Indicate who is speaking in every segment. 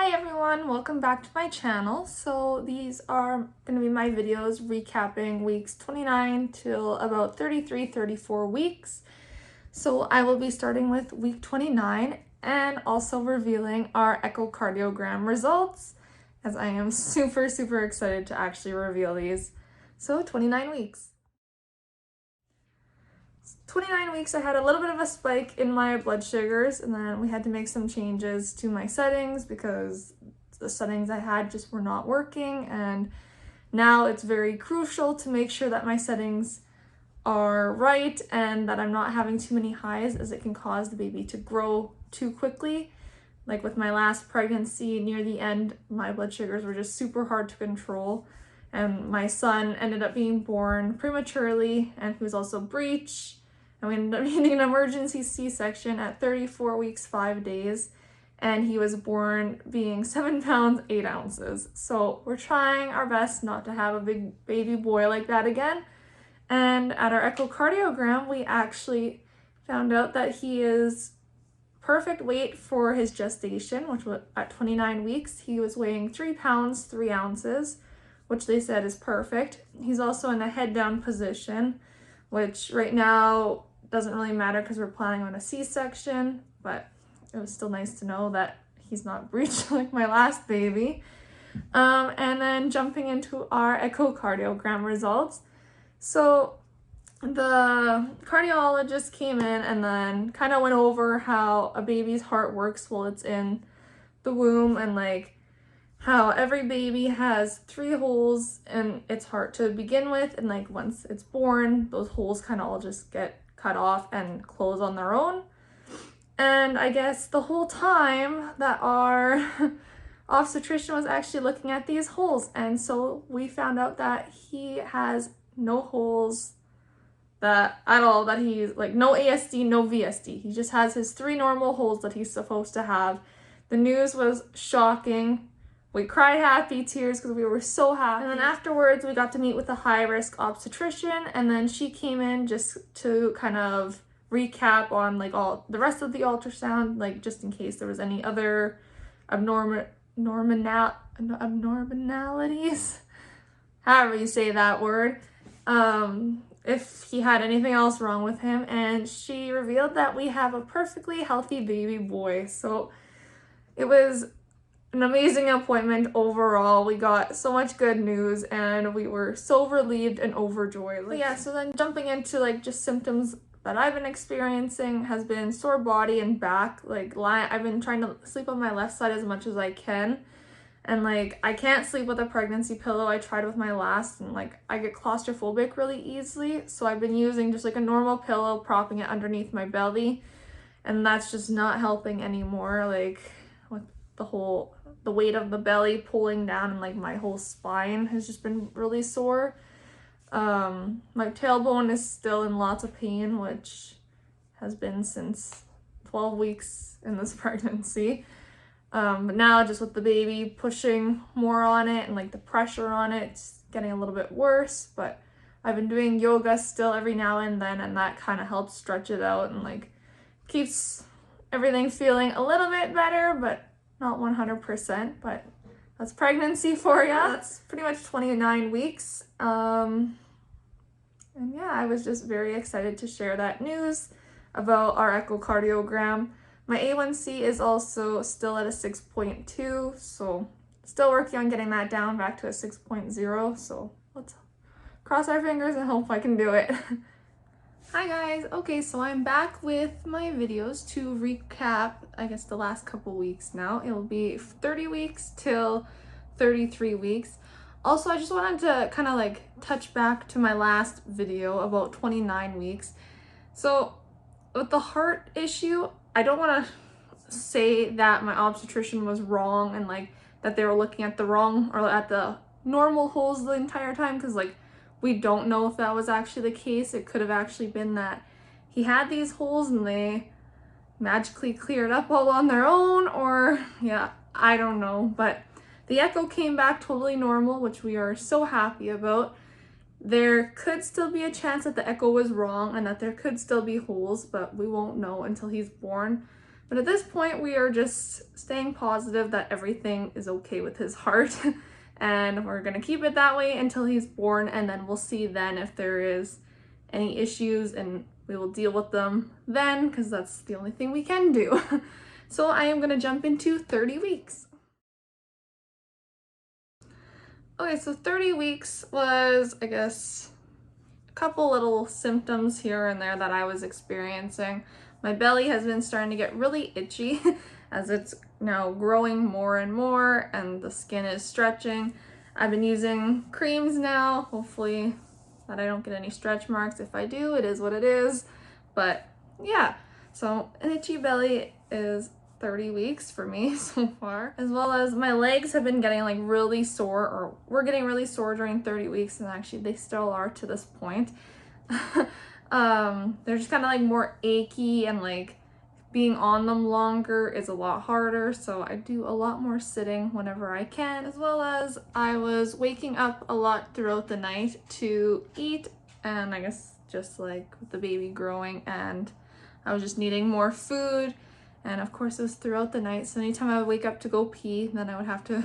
Speaker 1: Hi everyone, welcome back to my channel. So these are going to be my videos recapping weeks 29 till about 33, 34 weeks. So I will be starting with week 29 and also revealing our echocardiogram results, as I am super excited to actually reveal these. So 29 weeks. 29 weeks, I had a little bit of a spike in my blood sugars, and then we had to make some changes to my settings because the settings I had just were not working, and now it's very crucial to make sure that my settings are right and that I'm not having too many highs, as it can cause the baby to grow too quickly. Like with my last pregnancy, near the end, my blood sugars were just super hard to control, and my son ended up being born prematurely, and he was also breech. And we ended up needing an emergency C-section at 34 weeks, 5 days. And he was born being 7 pounds, 8 ounces. So we're trying our best not to have a big baby boy like that again. And at our echocardiogram, we actually found out that he is perfect weight for his gestation, which was at 29 weeks. He was weighing 3 pounds, 3 ounces, which they said is perfect. He's also in a head down position, which right now doesn't really matter because we're planning on a C-section, but it was still nice to know that he's not breech like my last baby. And then jumping into our echocardiogram results. So the cardiologist came in and then kind of went over how a baby's heart works while it's in the womb, and like how every baby has 3 holes in its heart to begin with, and like once it's born, those holes kind of all just get cut off and close on their own. And I guess the whole time that our obstetrician was actually looking at these holes, and so we found out that he has no holes that at all, that he's like no ASD, no VSD. He just has his 3 normal holes that he's supposed to have. The news was shocking. We cried happy tears because we were so happy. And then afterwards, we got to meet with a high-risk obstetrician, and then she came in just to kind of recap on like all the rest of the ultrasound, like just in case there was any other abnormalities, however you say that word, if he had anything else wrong with him. And she revealed that we have a perfectly healthy baby boy. So it was an amazing appointment overall. We got so much good news and we were so relieved and overjoyed. But yeah, so then jumping into like just symptoms that I've been experiencing has been sore body and back. Like I've been trying to sleep on my left side as much as I can, and like I can't sleep with a pregnancy pillow. I tried with my last, and like I get claustrophobic really easily, so I've been using just like a normal pillow, propping it underneath my belly, and that's just not helping anymore. Like with the weight of the belly pulling down, and like my whole spine has just been really sore. My tailbone is still in lots of pain, which has been since 12 weeks in this pregnancy. But now just with the baby pushing more on it and like the pressure on it, it's getting a little bit worse. But I've been doing yoga still every now and then, and that kind of helps stretch it out and like keeps everything feeling a little bit better, but not 100%. But that's pregnancy for you. That's pretty much 29 weeks. And yeah, I was just very excited to share that news about our echocardiogram. My A1C is also still at a 6.2, so still working on getting that down back to a 6.0. So let's cross our fingers and hope I can do it. Hi guys, okay, so I'm back with my videos to recap, I guess, the last couple weeks now. It will be 30 weeks till 33 weeks. Also, I just wanted to kind of like touch back to my last video about 29 weeks. So with the heart issue, I don't want to say that my obstetrician was wrong and like that they were looking at the wrong or at the normal holes the entire time, because like we don't know if that was actually the case. It could have actually been that he had these holes and they magically cleared up all on their own, or yeah, I don't know. But the echo came back totally normal, which we are so happy about. There could still be a chance that the echo was wrong and that there could still be holes, but we won't know until he's born. But at this point, we are just staying positive that everything is okay with his heart. And we're gonna keep it that way until he's born, and then we'll see then if there is any issues, and we will deal with them then, because that's the only thing we can do. So I am gonna jump into 30 weeks. Okay, so 30 weeks was, I guess, a couple little symptoms here and there that I was experiencing. My belly has been starting to get really itchy as it's now growing more and more, and the skin is stretching. I've been using creams now, hopefully that I don't get any stretch marks. If I do, it is what it is. But yeah, so an itchy belly is 30 weeks for me so far, as well as my legs have been getting like really sore, or were getting really sore during 30 weeks, and actually they still are to this point. They're just kind of like more achy, and like being on them longer is a lot harder, so I do a lot more sitting whenever I can, as well as I was waking up a lot throughout the night to eat, and I guess just like with the baby growing, and I was just needing more food. And of course it was throughout the night, so anytime I would wake up to go pee, then I would have to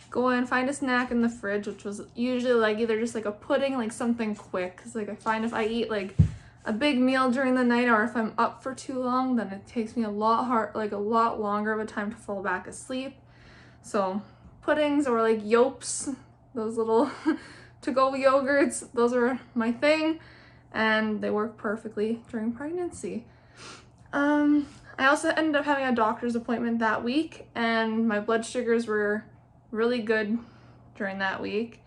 Speaker 1: go in, find a snack in the fridge, which was usually like either just like a pudding, like something quick, because like I find if I eat like a big meal during the night, or if I'm up for too long, then it takes me a lot longer of a time to fall back asleep. So puddings, or like yolks, those little to-go yogurts, those are my thing, and they work perfectly during pregnancy. I also ended up having a doctor's appointment that week, and my blood sugars were really good during that week,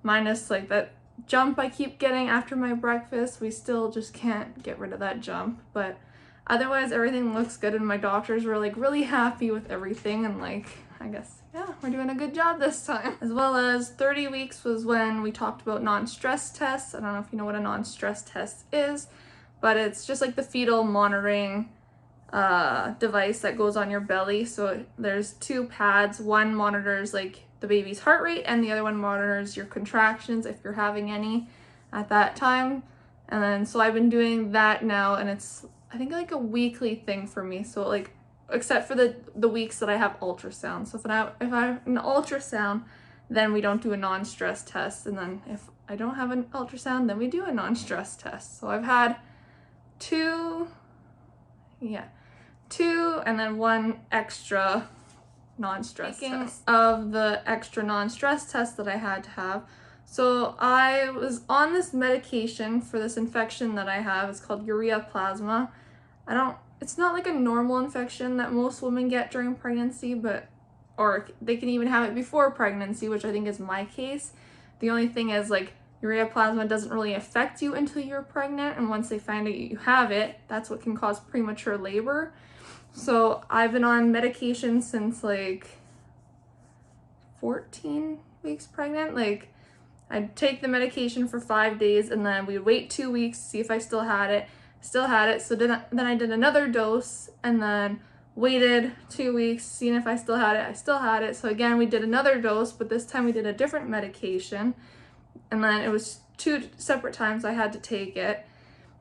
Speaker 1: minus like that jump I keep getting after my breakfast. We still just can't get rid of that jump, but otherwise everything looks good, and my doctors were like really happy with everything, and like, I guess, yeah, we're doing a good job this time. As well as 30 weeks was when we talked about non-stress tests. I don't know if you know what a non-stress test is, but it's just like the fetal monitoring device that goes on your belly. So there's two pads. One monitors like the baby's heart rate, and the other one monitors your contractions if you're having any at that time. And then so I've been doing that now, and it's I think like a weekly thing for me. So like except for the weeks that I have ultrasound. So if I have an ultrasound, then we don't do a non-stress test, and then if I don't have an ultrasound, then we do a non-stress test. So I've had two and then one extra non-stress test. Of the extra non-stress test that I had to have, so I was on this medication for this infection that I have. It's called ureaplasma. It's not like a normal infection that most women get during pregnancy, or they can even have it before pregnancy, which I think is my case. The only thing is like ureaplasma doesn't really affect you until you're pregnant, and once they find out you have it, that's what can cause premature labor. So I've been on medication since like 14 weeks pregnant. Like I'd take the medication for 5 days, and then we'd wait 2 weeks to see if I still had it. So then I did another dose, and then waited 2 weeks, seeing if I still had it. I still had it. So again, we did another dose, but this time we did a different medication. And then it was 2 separate times I had to take it.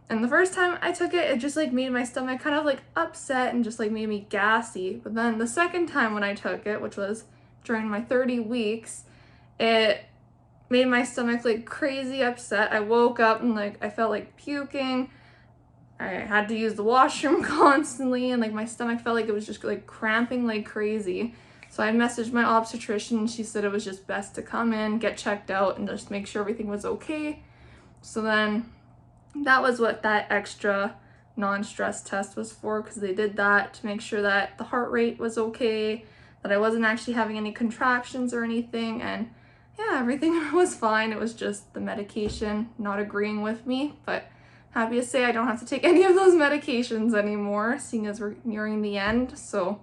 Speaker 1: And the first time I took it, it just like made my stomach kind of like upset and just like made me gassy. But then the second time when I took it, which was during my 30 weeks, it made my stomach like crazy upset. I woke up and like I felt like puking. I had to use the washroom constantly, and like my stomach felt like it was just like cramping like crazy. So I messaged my obstetrician, and she said it was just best to come in, get checked out, and just make sure everything was okay. So then that was what that extra non-stress test was for, because they did that to make sure that the heart rate was okay, that I wasn't actually having any contractions or anything, and yeah, everything was fine. It was just the medication not agreeing with me, but happy to say I don't have to take any of those medications anymore, seeing as we're nearing the end, so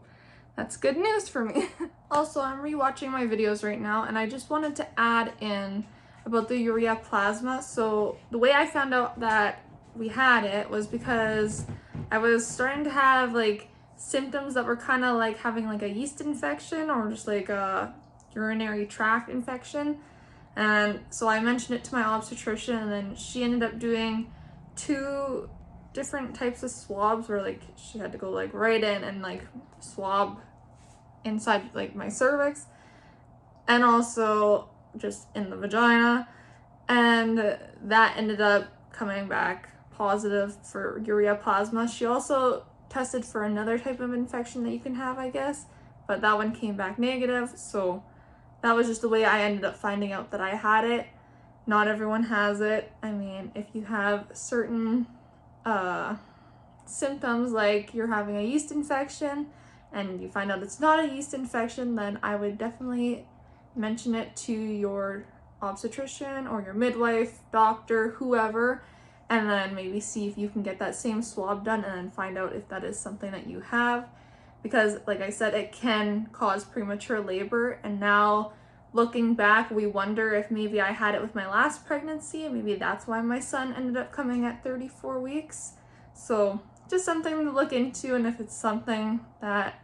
Speaker 1: that's good news for me. Also, I'm rewatching my videos right now, and I just wanted to add in about the ureaplasma. So the way I found out that we had it was because I was starting to have like symptoms that were kind of like having like a yeast infection, or just like a urinary tract infection. And so I mentioned it to my obstetrician, and then she ended up doing 2 different types of swabs where like she had to go like right in and like swab inside like my cervix and also just in the vagina, and that ended up coming back positive for ureaplasma. She also tested for another type of infection that you can have, I guess, but that one came back negative. So that was just the way I ended up finding out that I had it. Not everyone has it. I mean, if you have certain symptoms like you're having a yeast infection and you find out it's not a yeast infection, then I would definitely mention it to your obstetrician or your midwife, doctor, whoever, and then maybe see if you can get that same swab done and then find out if that is something that you have. Because like I said, it can cause premature labor, and now looking back, we wonder if maybe I had it with my last pregnancy and maybe that's why my son ended up coming at 34 weeks. So just something to look into, and if it's something that,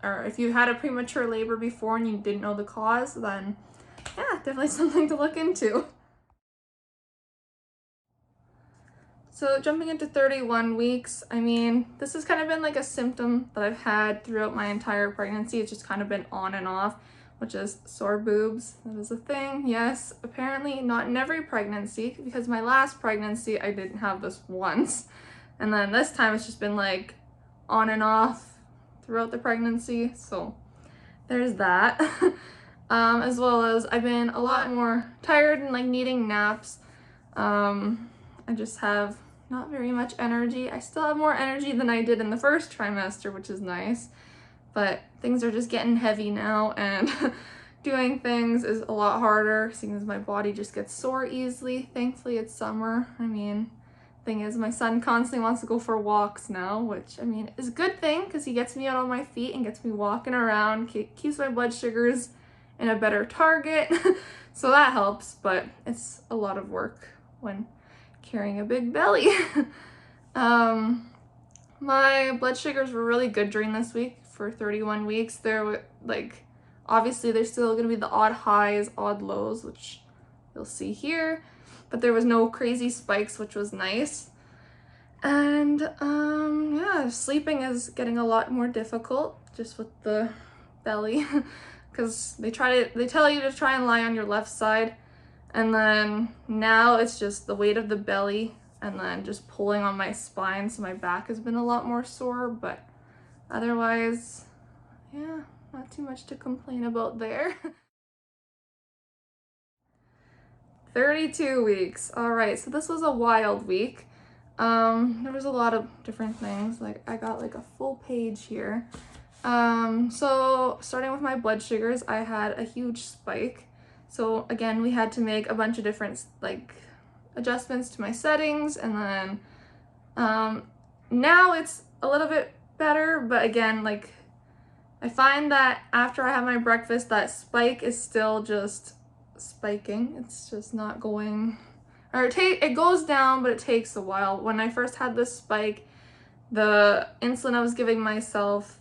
Speaker 1: or if you had a premature labor before and you didn't know the cause, then yeah, definitely something to look into. So jumping into 31 weeks, I mean, this has kind of been like a symptom that I've had throughout my entire pregnancy. It's just kind of been on and off, which is sore boobs. That is a thing. Yes, apparently not in every pregnancy, because my last pregnancy, I didn't have this once. And then this time it's just been like on and off throughout the pregnancy. So there's that. As well as I've been a lot more tired and like needing naps. I just have not very much energy. I still have more energy than I did in the first trimester, which is nice, but things are just getting heavy now, and doing things is a lot harder, seeing as my body just gets sore easily. Thankfully it's summer. I mean, thing is, my son constantly wants to go for walks now, which I mean is a good thing because he gets me out on my feet and gets me walking around, keeps my blood sugars in a better target. So that helps, but it's a lot of work when carrying a big belly. My blood sugars were really good during this week for 31 weeks. There were like, obviously there's still gonna be the odd highs, odd lows, which you'll see here, but there was no crazy spikes, which was nice. And yeah, sleeping is getting a lot more difficult just with the belly, because they tell you to try and lie on your left side, and then now it's just the weight of the belly and then just pulling on my spine, so my back has been a lot more sore, but otherwise, yeah, not too much to complain about there. 32 weeks. All right, so this was a wild week. There was a lot of different things. Like I got like a full page here. So starting with my blood sugars, I had a huge spike. So again, we had to make a bunch of different like adjustments to my settings, and then now it's a little bit better, but again, like I find that after I have my breakfast, that spike is still just spiking. It's just not going, or it goes down, but it takes a while. When I first had this spike, the insulin I was giving myself,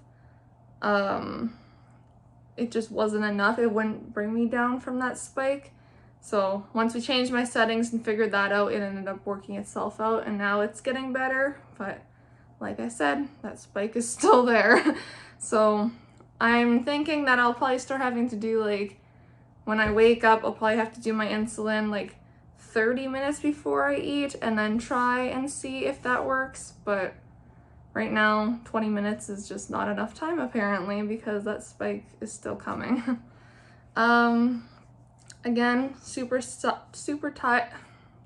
Speaker 1: it just wasn't enough. It wouldn't bring me down from that spike. So once we changed my settings and figured that out, it ended up working itself out, and now it's getting better. But like I said, that spike is still there. So I'm thinking that I'll probably start having to do, like, when I wake up, I'll probably have to do my insulin like 30 minutes before I eat and then try and see if that works. But right now, 20 minutes is just not enough time apparently, because that spike is still coming. Again, super tired.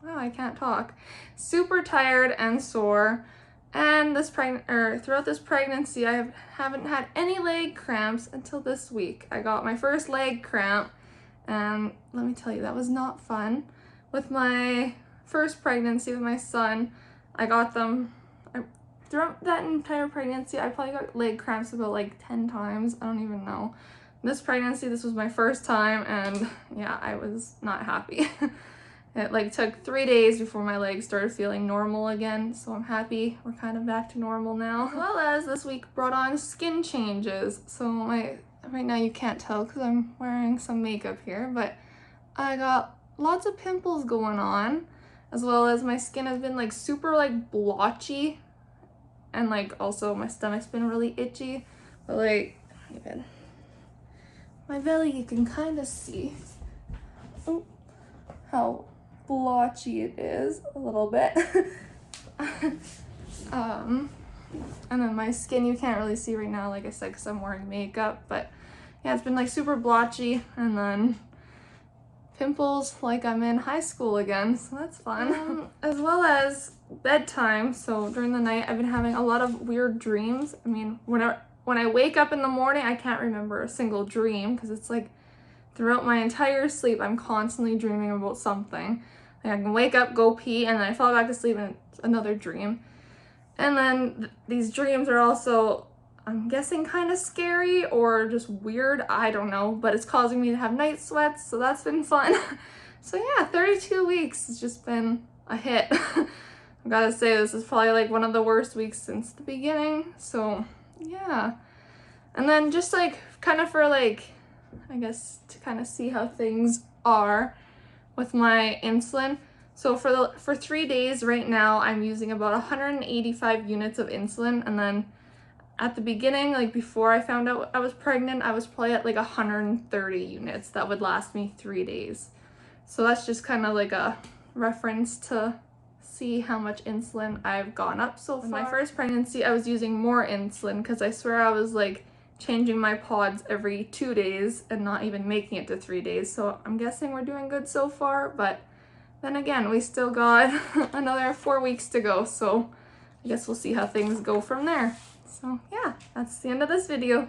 Speaker 1: Wow, I can't talk. Super tired and sore. And throughout this pregnancy, I haven't had any leg cramps until this week. I got my first leg cramp, and let me tell you, that was not fun. With my first pregnancy with my son, I got them. Throughout that entire pregnancy, I probably got leg cramps about like 10 times. I don't even know. This pregnancy, this was my first time, and yeah, I was not happy. It like took 3 days before my legs started feeling normal again, so I'm happy we're kind of back to normal now. As well as this week brought on skin changes. So right now you can't tell because I'm wearing some makeup here, but I got lots of pimples going on, as well as my skin has been like super like blotchy, and like also my stomach's been really itchy. But like even my belly, you can kind of see how blotchy it is a little bit. And then my skin you can't really see right now, like I said, because I'm wearing makeup, but yeah, it's been like super blotchy, and then pimples like I'm in high school again, so that's fun. As well as bedtime, so during the night I've been having a lot of weird dreams. I mean, when I wake up in the morning, I can't remember a single dream, because it's like throughout my entire sleep I'm constantly dreaming about something. Like I can wake up, go pee, and then I fall back to sleep and it's another dream. And then these dreams are also, I'm guessing, kind of scary or just weird, I don't know, but it's causing me to have night sweats, so that's been fun. So yeah, 32 weeks has just been a hit. I've gotta say, this is probably like one of the worst weeks since the beginning, so yeah. And then just like kind of for like, I guess to kind of see how things are with my insulin. So for 3 days right now, I'm using about 185 units of insulin, and then at the beginning, like before I found out I was pregnant, I was probably at like 130 units. That would last me 3 days. So that's just kind of like a reference to see how much insulin I've gone up so far. In my first pregnancy, I was using more insulin because I swear I was like changing my pods every 2 days and not even making it to 3 days. So I'm guessing we're doing good so far, but then again, we still got another 4 weeks to go, so I guess we'll see how things go from there. So yeah, that's the end of this video.